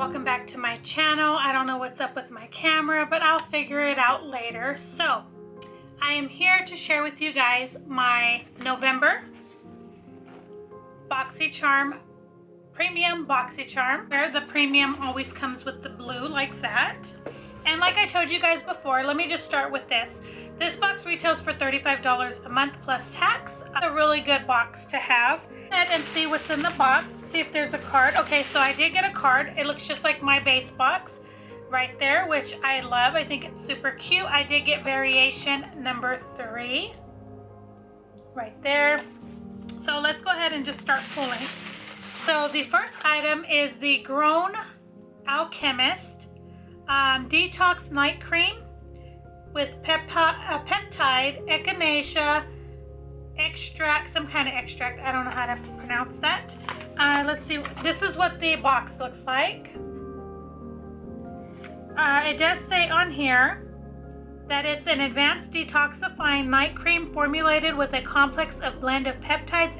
welcome back to my channel. I don't know what's up with my camera, but I'll figure it out later. So I am here to share with you guys my November Boxycharm Premium Boxycharm, where the premium always comes with the blue like that. And like I told you guys before, let me just start with this. This box retails for $35 a month plus tax. A really good box to have. And see what's in the box, see if there's a card. Okay, so I did get a card. It looks just like my base box right there, which I love. I think it's super cute. I did get variation number 3 right there. So let's go ahead and just start pulling. So the first item is the Grown Alchemist Detox Night Cream with peptide echinacea extract, some kind of extract. I don't know how to pronounce that. Let's see. This is what the box looks like. It does say on here that it's an advanced detoxifying night cream formulated with a complex of blend of peptides,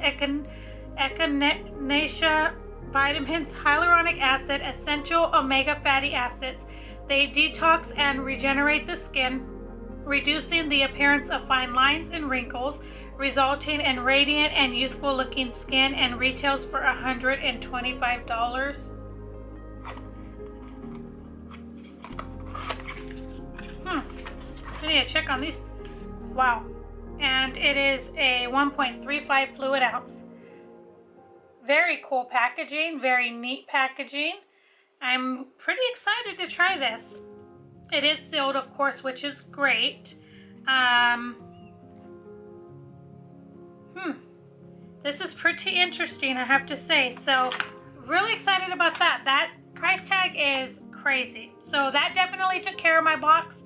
echinacea, vitamins, hyaluronic acid, essential omega fatty acids. They detox and regenerate the skin, reducing the appearance of fine lines and wrinkles, resulting in radiant and youthful looking skin, and retails for $125. I need to check on these. Wow. And it is a 1.35 fluid ounce. Very cool packaging, very neat packaging. I'm pretty excited to try this. It is sealed, of course, which is great. This is pretty interesting, I have to say. So, really excited about that. That price tag is crazy. So that definitely took care of my box.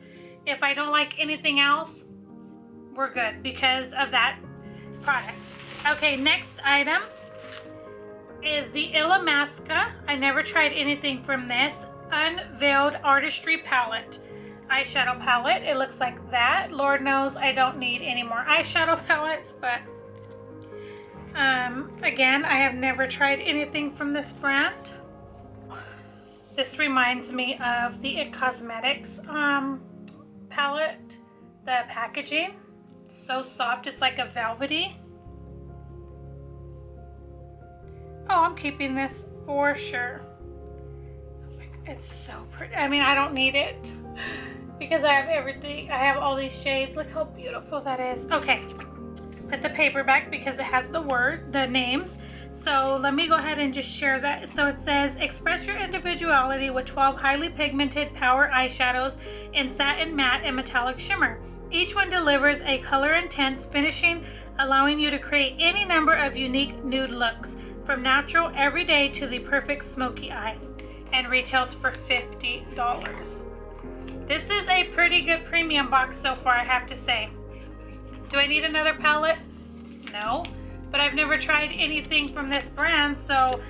If I don't like anything else, we're good because of that product. Okay, next item is the Illamasqua. I never tried anything from this. Unveiled Artistry Palette. Eyeshadow palette. It looks like that. Lord knows I don't need any more eyeshadow palettes, but again, I have never tried anything from this brand. This reminds me of the It Cosmetics palette. The packaging, it's so soft, it's like a velvety. Oh, I'm keeping this for sure. It's so pretty. I mean, I don't need it because I have everything. I have all these shades. Look how beautiful that is. Okay, put the paper back because it has the names. So let me go ahead and just share that. So it says, express your individuality with 12 highly pigmented power eyeshadows in satin, matte, and metallic shimmer. Each one delivers a color intense finishing, allowing you to create any number of unique nude looks, from natural everyday to the perfect smoky eye, and retails for $50. This is a pretty good premium box so far, I have to say. Do I need another palette? No, but I've never tried anything from this brand, so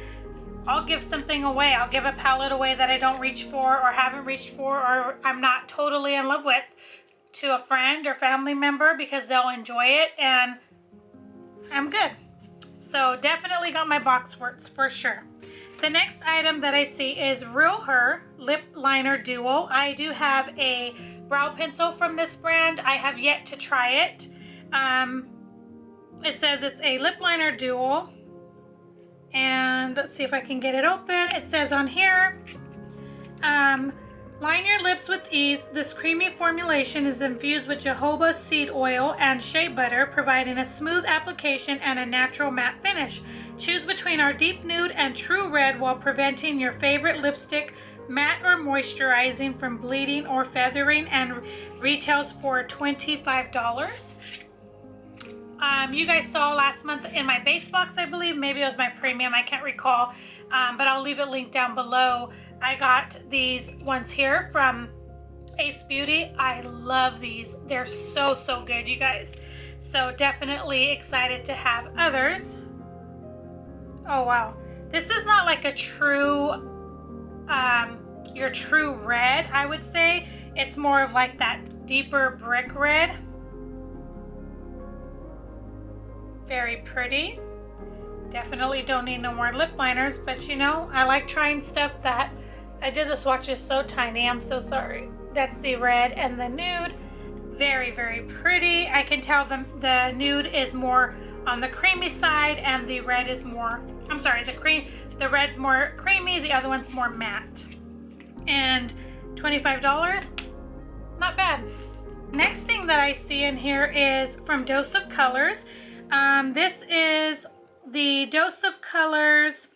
I'll give something away. I'll give a palette away that I don't reach for or haven't reached for or I'm not totally in love with to a friend or family member because they'll enjoy it and I'm good. So definitely got my box works for sure. The next item that I see is Real Her Lip Liner Duo. I do have a brow pencil from this brand. I have yet to try it. It says it's a lip liner duo. And let's see if I can get it open. It says on here, line your lips with ease. This creamy formulation is infused with jojoba seed oil and shea butter, providing a smooth application and a natural matte finish. Choose between our deep nude and true red while preventing your favorite lipstick matte or moisturizing from bleeding or feathering, and retails for $25. You guys saw last month in my base box, I believe, maybe it was my premium, I can't recall, but I'll leave it linked down below. I got these ones here from Ace Beauty. I love these. They're so good, you guys. So definitely excited to have others. Oh wow, this is not like a true your true red, I would say. It's more of like that deeper brick red. Very pretty. Definitely don't need no more lip liners, but you know, I like trying stuff that I did the swatches so tiny, I'm so sorry. That's the red and the nude. Very, very pretty. I can tell the nude is more on the creamy side and the red is more, I'm sorry, the red's more creamy, the other one's more matte. And $25, not bad. Next thing that I see in here is from Dose of Colors. This is the Dose of Colors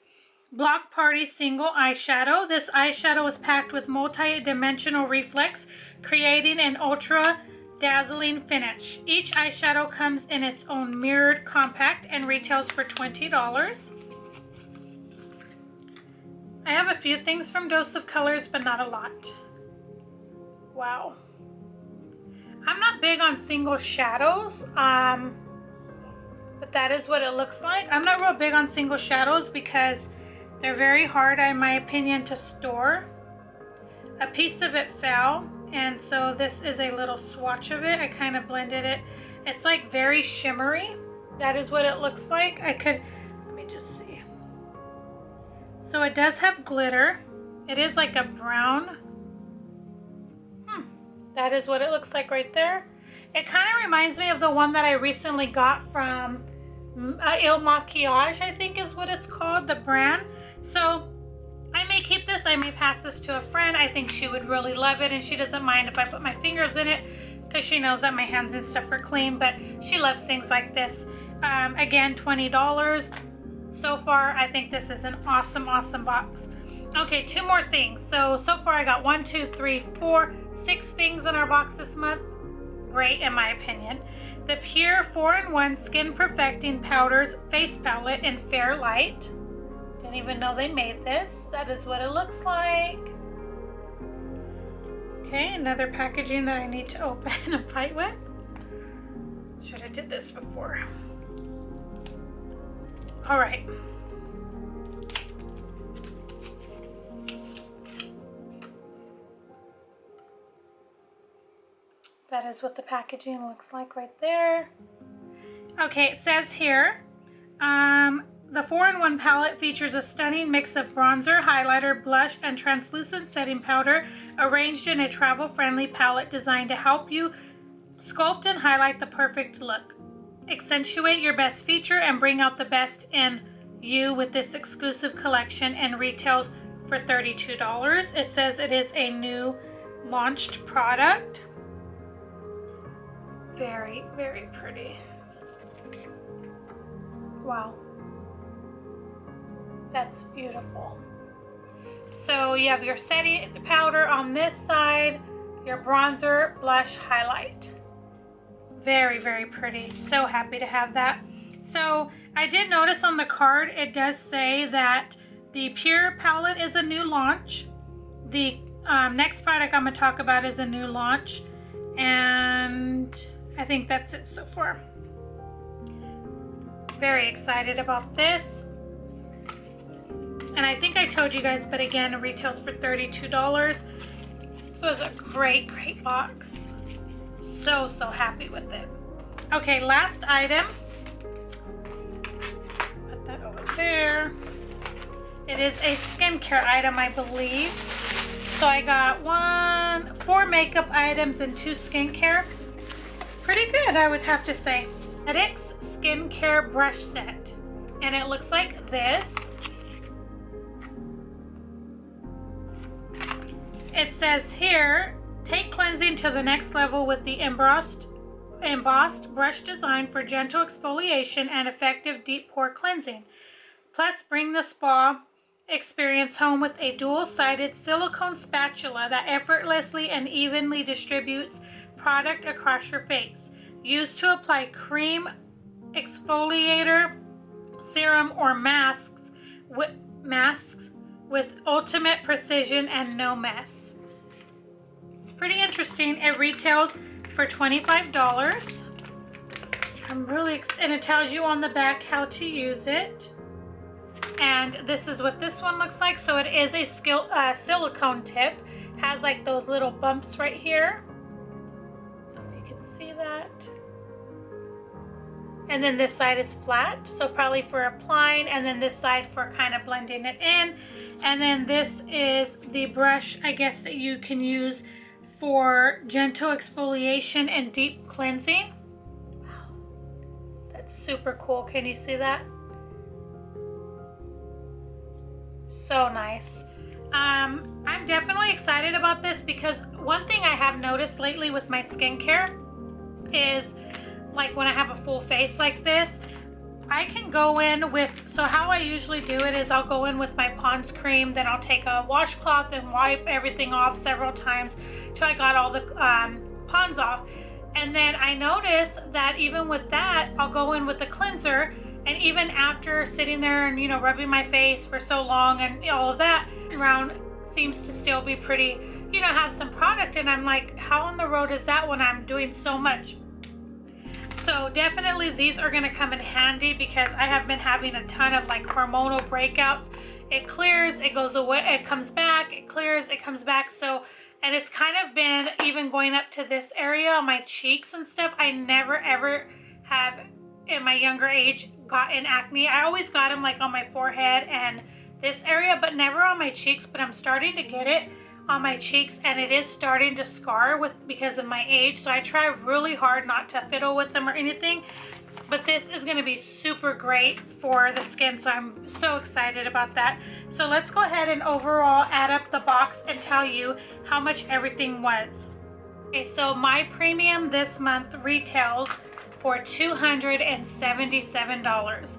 Block Party Single Eyeshadow. This eyeshadow is packed with multi-dimensional reflex, creating an ultra dazzling finish. Each eyeshadow comes in its own mirrored compact and retails for $20. I have a few things from Dose of Colors, but not a lot. Wow. I'm not big on single shadows, but that is what it looks like. I'm not real big on single shadows because they're very hard, in my opinion, to store. A piece of it fell, and so this is a little swatch of it. I kind of blended it. It's like very shimmery. That is what it looks like. Let me just see. So it does have glitter. It is like a brown. That is what it looks like right there. It kind of reminds me of the one that I recently got from Illamasqua, I think is what it's called, the brand. So I may keep this, I may pass this to a friend. I think she would really love it, and she doesn't mind if I put my fingers in it because she knows that my hands and stuff are clean, but she loves things like this. Again, $20. So far, I think this is an awesome, awesome box. Okay, 2 more things. So far I got 1, 2, 3, 4, 6 things in our box this month. Great, in my opinion. The Pure 4-in-1 Skin Perfecting Powders Face Palette in Fair Light. Didn't even know they made this. That is what it looks like. Okay, another packaging that I need to open and fight with. Should have did this before. All right. That is what the packaging looks like right there. Okay, it says here, the 4-in-1 palette features a stunning mix of bronzer, highlighter, blush, and translucent setting powder arranged in a travel-friendly palette designed to help you sculpt and highlight the perfect look. Accentuate your best feature and bring out the best in you with this exclusive collection, and retails for $32. It says it is a new launched product. Very, very pretty. Wow. That's beautiful. So you have your setting powder on this side, your bronzer, blush, highlight. Very, very pretty. So happy to have that. So I did notice on the card, it does say that the Pure palette is a new launch. The next product I'm going to talk about is a new launch. And I think that's it so far. Very excited about this. And I think I told you guys, but again, it retails for $32. So it's a great, great box. So, so happy with it. Okay, last item. Put that over there. It is a skincare item, I believe. So I got 4 makeup items and 2 skincare. Pretty good, I would have to say. Fedex skincare brush set. And it looks like this. It says here, take cleansing to the next level with the embossed brush design for gentle exfoliation and effective deep pore cleansing. Plus, bring the spa experience home with a dual-sided silicone spatula that effortlessly and evenly distributes product across your face. Used to apply cream, exfoliator, serum, or masks with ultimate precision and no mess. It's pretty interesting. It retails for $25. I'm really and it tells you on the back how to use it. And this is what this one looks like. So it is a silicone tip. Has like those little bumps right here. You can see that. and then this side is flat, so probably for applying, and then this side for kind of blending it in. And then this is the brush, I guess, that you can use for gentle exfoliation and deep cleansing. Wow, that's super cool. Can you see that? So nice. I'm definitely excited about this because one thing I have noticed lately with my skincare is, like, when I have a full face like this, I can go in with, so how I usually do it is I'll go in with my Pond's cream, then I'll take a washcloth and wipe everything off several times till I got all the Pond's off. And then I notice that even with that, I'll go in with the cleanser, and even after sitting there and, you know, rubbing my face for so long and all of that, around seems to still be pretty, you know, have some product, and I'm like, how on the road is that when I'm doing so much? So definitely these are going to come in handy because I have been having a ton of like hormonal breakouts. It clears, it goes away, it comes back, it clears, it comes back. So, and it's kind of been even going up to this area on my cheeks and stuff. I never ever have in my younger age gotten acne. I always got them like on my forehead and this area, but never on my cheeks. But I'm starting to get it on my cheeks, and it is starting to scar because of my age. So I try really hard not to fiddle with them or anything, but this is going to be super great for the skin, so I'm so excited about that. So let's go ahead and overall add up the box and tell you how much everything was. Okay, so my premium this month retails for $277.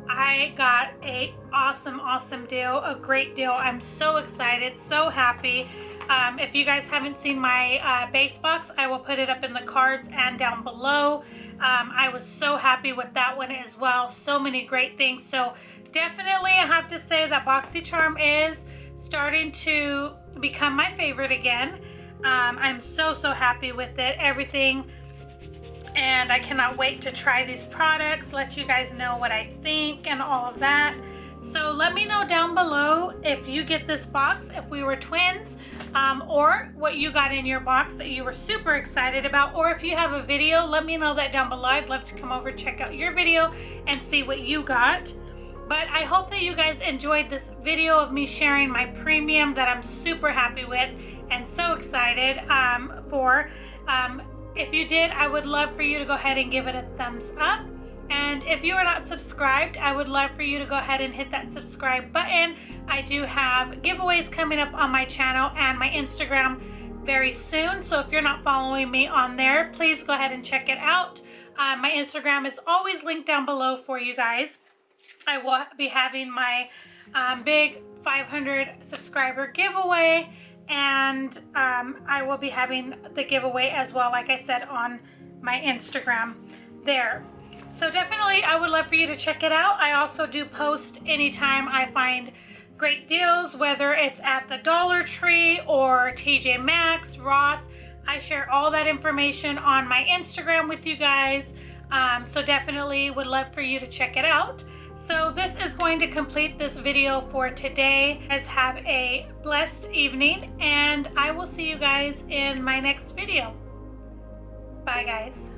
I got a awesome deal, a great deal. I'm so excited, so happy. If you guys haven't seen my base box, I will put it up in the cards and down below. I was so happy with that one as well. So many great things. So definitely I have to say that Boxycharm is starting to become my favorite again. I'm so happy with it, everything. And I cannot wait to try these products, let you guys know what I think and all of that. So let me know down below if you get this box, if we were twins, or what you got in your box that you were super excited about, or if you have a video, let me know that down below. I'd love to come over, check out your video and see what you got. But I hope that you guys enjoyed this video of me sharing my premium that I'm super happy with and so excited for. If you did, I would love for you to go ahead and give it a thumbs up. And if you are not subscribed, I would love for you to go ahead and hit that subscribe button. I do have giveaways coming up on my channel and my Instagram very soon. So if you're not following me on there, please go ahead and check it out. My Instagram is always linked down below for you guys. I will be having my big 500 subscriber giveaway. And I will be having the giveaway as well, like I said, on my Instagram there. So definitely I would love for you to check it out. I also do post anytime I find great deals, whether it's at the Dollar Tree or TJ Maxx, Ross. I share all that information on my Instagram with you guys. So definitely would love for you to check it out. So this is going to complete this video for today. You guys have a blessed evening, and I will see you guys in my next video. Bye guys.